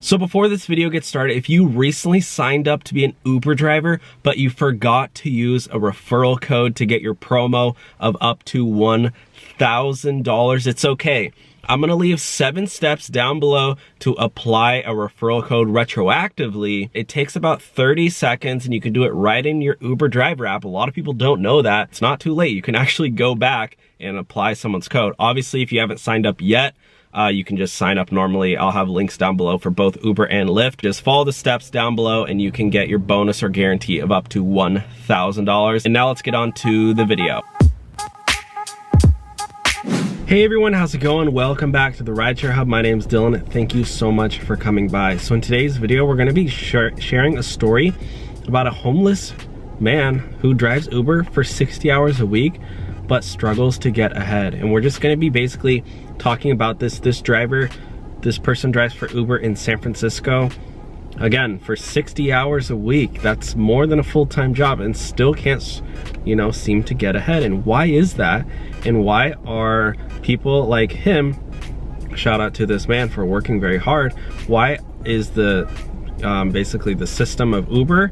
So before this video gets started, if you recently signed up to be an Uber driver, but you forgot to use a referral code to get your promo of up to $1,000, it's okay. I'm gonna leave 7 steps down below to apply a referral code retroactively. It takes about 30 seconds and you can do it right in your Uber driver app. A lot of people don't know that. It's not too late. You can actually go back and apply someone's code. Obviously, if you haven't signed up yet, you can just sign up normally. I'll have links down below for both Uber and Lyft. Just follow the steps down below and you can get your bonus or guarantee of up to $1,000. And now let's get on to the video. Hey everyone, how's it going? Welcome back to the Rideshare Hub. My name's Dylan. Thank you so much for coming by. So in today's video, we're gonna be sharing a story about a homeless man who drives Uber for 60 hours a week, but struggles to get ahead. And we're just gonna be basically talking about this person drives for Uber in San Francisco, again, for 60 hours a week. That's more than a full-time job and still can't, seem to get ahead. And why is that? And why are people like him, shout out to this man for working very hard, why is the basically the system of Uber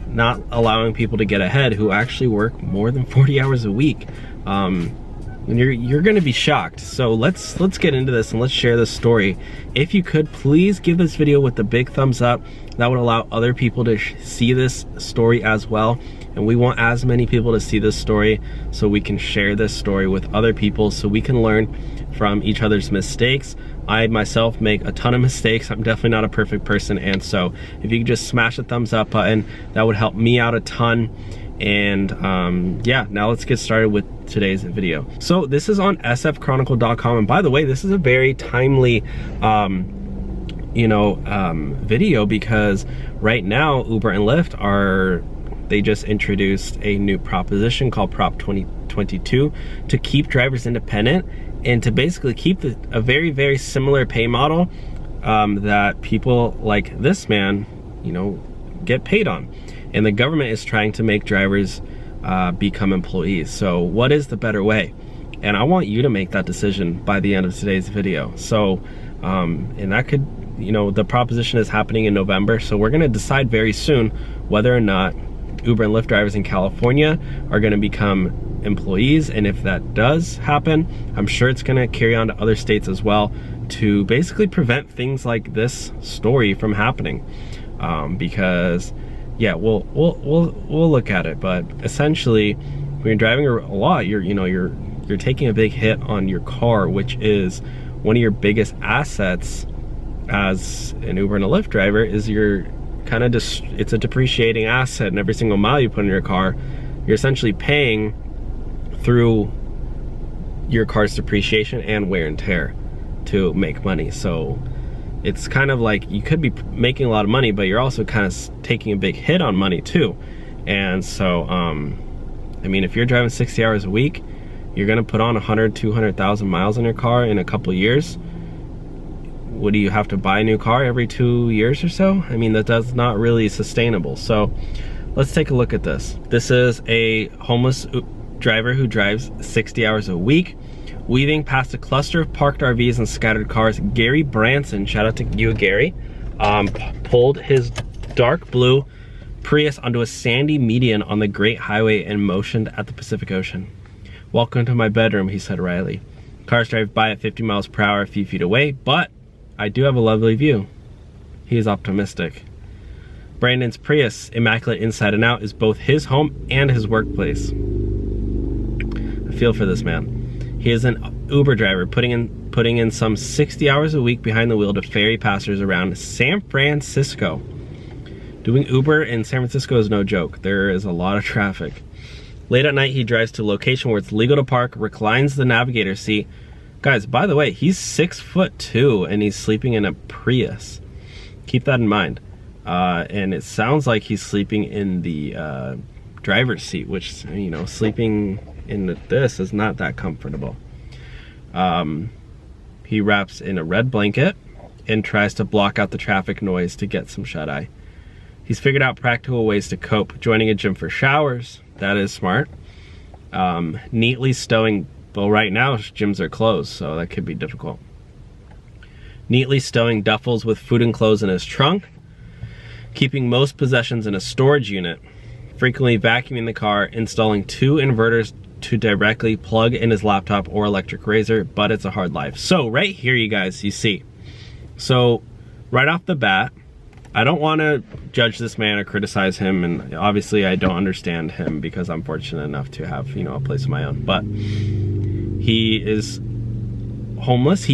not allowing people to get ahead who actually work more than 40 hours a week? And you're gonna be shocked. So let's get into this and let's share this story. If you could, please give this video with a big thumbs up. That would allow other people to see this story as well. And we want as many people to see this story so we can share this story with other people so we can learn from each other's mistakes. I myself make a ton of mistakes. I'm definitely not a perfect person. And so if you could just smash the thumbs up button, that would help me out a ton. And yeah, now let's get started with today's video. So this is on sfchronicle.com, and by the way, this is a very timely video because right now Uber and Lyft they just introduced a new proposition called Prop 2022 to keep drivers independent and to basically keep a very, very similar pay model that people like this man, get paid on. And the government is trying to make drivers become employees. So what is the better way? And I want you to make that decision by the end of today's video. So, and that could, the proposition is happening in November. So we're gonna decide very soon whether or not Uber and Lyft drivers in California are gonna become employees. And if that does happen, I'm sure it's gonna carry on to other states as well to basically prevent things like this story from happening. Because yeah, we'll look at it, but essentially, when you're driving a lot, you're taking a big hit on your car, which is one of your biggest assets as an Uber and a Lyft driver. Is your it's a depreciating asset, and every single mile you put in your car, you're essentially paying through your car's depreciation and wear and tear to make money. So it's kind of like you could be making a lot of money, but you're also kind of taking a big hit on money too. And so, I mean, if you're driving 60 hours a week, you're gonna put on 200,000 miles on your car in a couple years. What do you have to buy a new car every 2 years or so? I mean, that's not really sustainable. So let's take a look at this. This is a homeless driver who drives 60 hours a week. Weaving past a cluster of parked RVs and scattered cars, Gary Branson, shout out to you, Gary, pulled his dark blue Prius onto a sandy median on the Great Highway and motioned at the Pacific Ocean. "Welcome to my bedroom," he said wryly. "Cars drive by at 50 miles per hour a few feet away, but I do have a lovely view." He is optimistic. Brandon's Prius, immaculate inside and out, is both his home and his workplace. I feel for this man. He is an Uber driver putting in some 60 hours a week behind the wheel to ferry passengers around San Francisco. Doing Uber in San Francisco is no joke. There is a lot of traffic. Late at night, he drives to a location where it's legal to park, reclines the navigator seat. Guys, by the way, he's 6'2" and he's sleeping in a Prius. Keep that in mind. And it sounds like he's sleeping in the driver's seat, which, sleeping in this is not that comfortable. He wraps in a red blanket and tries to block out the traffic noise to get some shut-eye. He's figured out practical ways to cope, joining a gym for showers. That is smart. Neatly stowing, well, right now gyms are closed, so that could be difficult. neatly stowing duffels with food and clothes in his trunk, keeping most possessions in a storage unit, frequently vacuuming the car, installing 2 inverters to directly plug in his laptop or electric razor, but it's a hard life. So right here, you guys, you see. So right off the bat, I don't want to judge this man or criticize him, and obviously I don't understand him because I'm fortunate enough to have, you know, a place of my own, but he is homeless.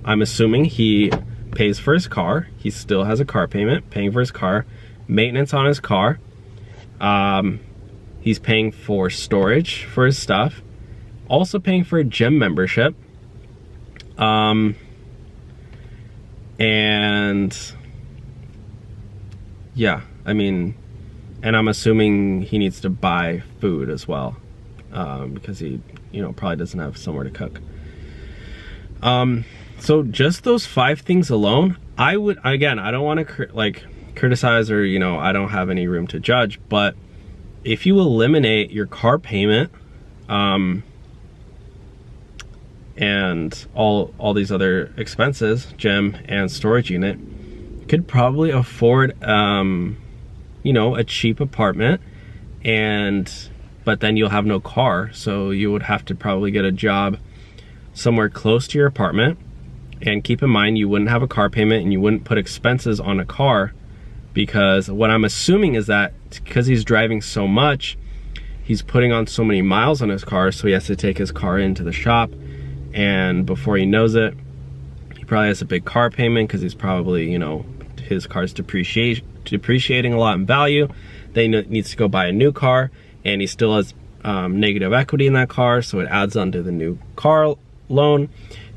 I'm assuming he pays for his car. He still has a car payment, paying for his car, maintenance on his car. He's paying for storage for his stuff, also paying for a gym membership. And yeah, I mean, and I'm assuming he needs to buy food as well, because he, you know, probably doesn't have somewhere to cook. So just those 5 things alone, I would, again, I don't want to criticize, or, you know, I don't have any room to judge, but if you eliminate your car payment, and all these other expenses, gym and storage unit, you could probably afford, you know, a cheap apartment, but then you'll have no car, so you would have to probably get a job somewhere close to your apartment. And keep in mind, you wouldn't have a car payment and you wouldn't put expenses on a car, because what I'm assuming is that because he's driving so much, he's putting on so many miles on his car, so he has to take his car into the shop, and before he knows it, he probably has a big car payment because he's probably, you know, his car's depreciating a lot in value. Then he needs to go buy a new car, and he still has negative equity in that car, so it adds on to the new car loan,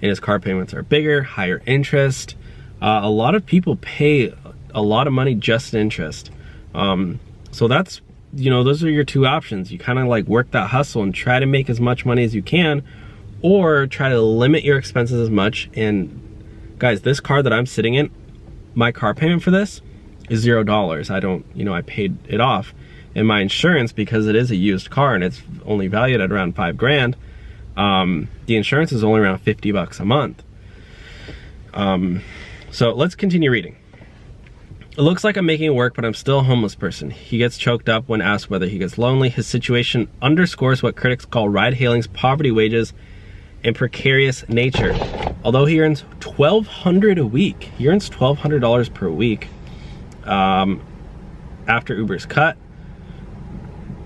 and his car payments are bigger, higher interest. A lot of people pay a lot of money just in interest. So that's, you know, those are your 2 options. You kind of like work that hustle and try to make as much money as you can, or try to limit your expenses as much. And guys, this car that I'm sitting in, my car payment for this is $0. I don't, you know, I paid it off. And my insurance, because it is a used car and it's only valued at around $5 grand, the insurance is only around $50 a month. So let's continue reading. It looks like I'm making it work, but I'm still a homeless person. He gets choked up when asked whether he gets lonely. His situation underscores what critics call ride-hailing's poverty wages and precarious nature. Although he earns $1,200 a week, he earns $1,200 per week after Uber's cut.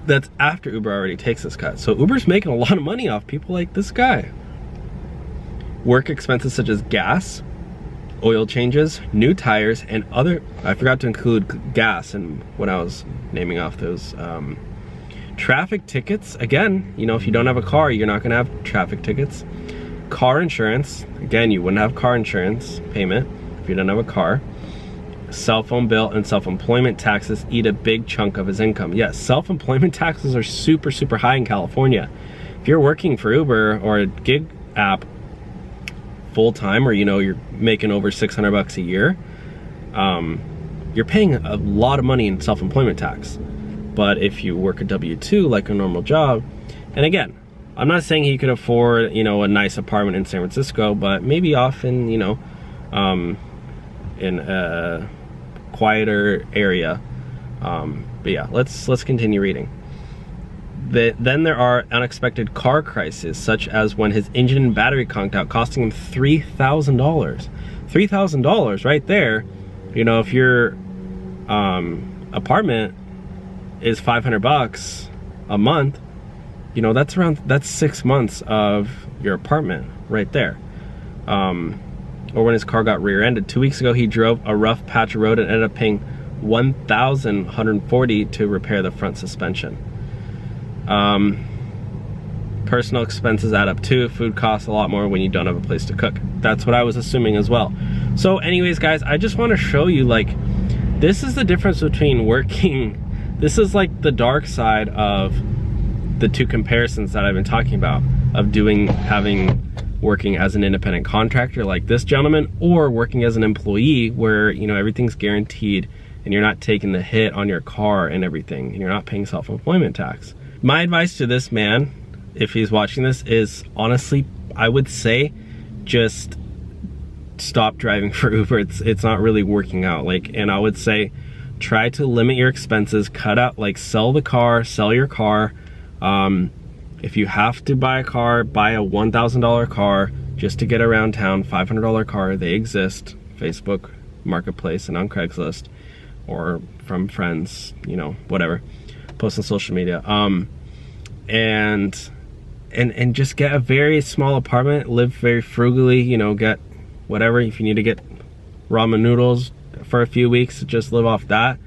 That's after Uber already takes this cut. So Uber's making a lot of money off people like this guy. Work expenses such as gas, oil changes, new tires, and other, I forgot to include gas and when I was naming off those. Traffic tickets, again, you know, if you don't have a car, you're not gonna have traffic tickets. Car insurance, again, you wouldn't have car insurance payment if you don't have a car. Cell phone bill and self-employment taxes eat a big chunk of his income. Yes, self-employment taxes are super, super high in California. If you're working for Uber or a gig app full-time, or, you know, you're making over $600 a year, you're paying a lot of money in self-employment tax. But if you work a W-2 like a normal job, and again, I'm not saying he could afford, you know, a nice apartment in San Francisco, but maybe off in, you know, in a quieter area. But yeah, let's continue reading. Then there are unexpected car crises, such as when his engine and battery conked out, costing him $3,000. $3,000 right there. You know, if your apartment is $500 a month, you know, that's 6 months of your apartment right there. Or when his car got rear-ended 2 weeks ago, he drove a rough patch of road and ended up paying $1,140 to repair the front suspension. Personal expenses add up too. Food costs a lot more when you don't have a place to cook. That's what I was assuming as well. So anyways, guys, I just want to show you, like, this is the difference between working. This is like the dark side of the 2 comparisons that I've been talking about, of working as an independent contractor like this gentleman, or working as an employee where, you know, everything's guaranteed and you're not taking the hit on your car and everything, and you're not paying self-employment tax. My advice to this man, if he's watching this, is honestly, I would say just stop driving for Uber. It's not really working out. Like, and I would say try to limit your expenses, cut out, like sell the car, sell your car. If you have to buy a car, buy a $1,000 car just to get around town. $500 car, they exist. Facebook Marketplace and on Craigslist, or from friends, you know, whatever. Post on social media. And just get a very small apartment, live very frugally, you know, get whatever. If you need to get ramen noodles for a few weeks, just live off that,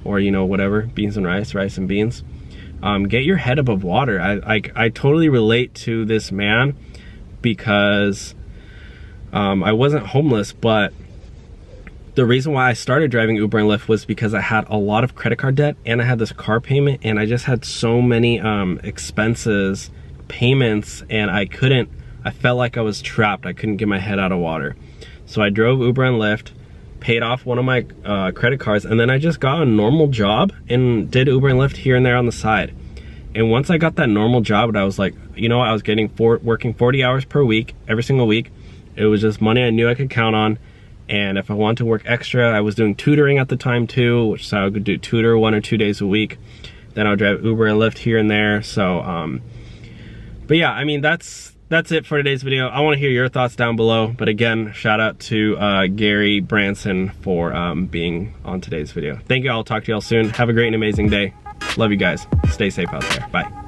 or, you know, whatever, beans and rice and beans. Get your head above water. I totally relate to this man, because I wasn't homeless, but the reason why I started driving Uber and Lyft was because I had a lot of credit card debt, and I had this car payment, and I just had so many expenses, payments, and I felt like I was trapped. I couldn't get my head out of water. So I drove Uber and Lyft, paid off one of my credit cards, and then I just got a normal job and did Uber and Lyft here and there on the side. And once I got that normal job, I was like, you know what, I was working 40 hours per week, every single week. It was just money I knew I could count on. And if I wanted to work extra, I was doing tutoring at the time too, which so I could do tutor 1 or 2 days a week. Then I would drive Uber and Lyft here and there. So, but yeah, I mean, that's it for today's video. I want to hear your thoughts down below. But again, shout out to Gary Branson for being on today's video. Thank you. I'll talk to y'all soon. Have a great and amazing day. Love you guys. Stay safe out there. Bye.